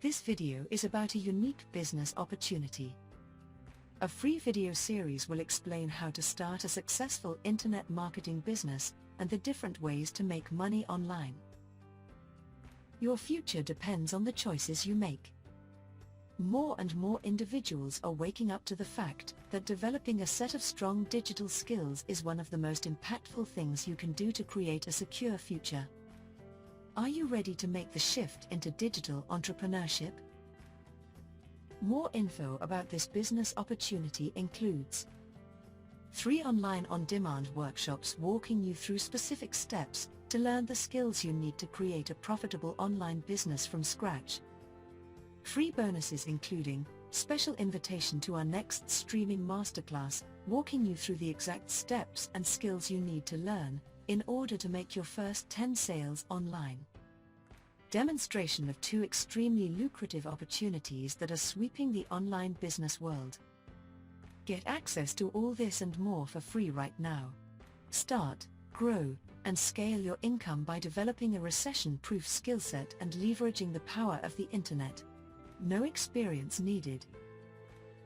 This video is about a unique business opportunity. A free video series will explain how to start a successful internet marketing business and the different ways to make money online. Your future depends on the choices you make. More and more individuals are waking up to the fact that developing a set of strong digital skills is one of the most impactful things you can do to create a secure future. Are you ready to make the shift into digital entrepreneurship? More info about this business opportunity includes 3 online on-demand workshops walking you through specific steps to learn the skills you need to create a profitable online business from scratch. Free bonuses including special invitation to our next streaming masterclass, walking you through the exact steps and skills you need to learn in order to make your first 10 sales online. Demonstration of 2 extremely lucrative opportunities that are sweeping the online business world. Get access to all this and more for free right now. Start, grow, and scale your income by developing a recession-proof skill set and leveraging the power of the internet. No experience needed.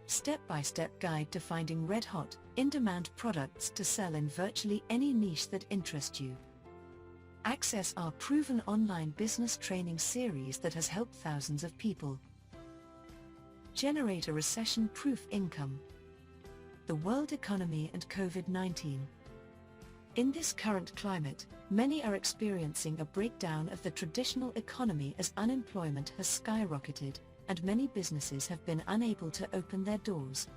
Step-by-step guide to finding red-hot, in-demand products to sell in virtually any niche that interests you. Access our proven online business training series that has helped thousands of people. Generate a recession-proof income. The world economy and COVID-19. In this current climate, many are experiencing a breakdown of the traditional economy as unemployment has skyrocketed, and many businesses have been unable to open their doors.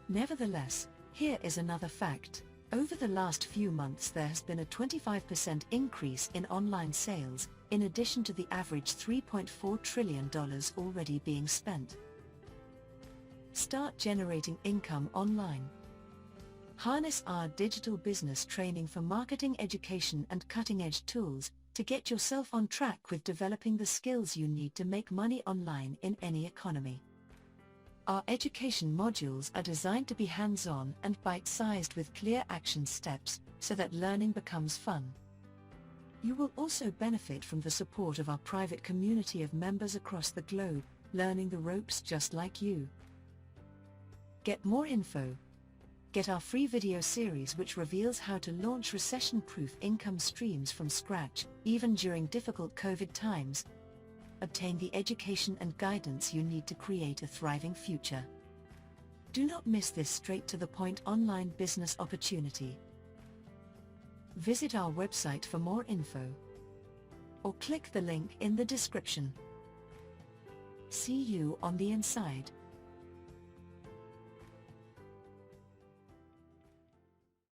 Nevertheless, here is another fact. Over the last few months there has been a 25% increase in online sales, in addition to the average $3.4 trillion already being spent. Start generating income online. Harness our digital business training for marketing education and cutting-edge tools to get yourself on track with developing the skills you need to make money online in any economy. Our education modules are designed to be hands-on and bite-sized with clear action steps so that learning becomes fun. You will also benefit from the support of our private community of members across the globe, learning the ropes just like you. Get more info. Get our free video series which reveals how to launch recession-proof income streams from scratch, even during difficult COVID times. Obtain the education and guidance you need to create a thriving future. Do not miss this straight-to-the-point online business opportunity. Visit our website for more info, or click the link in the description. See you on the inside.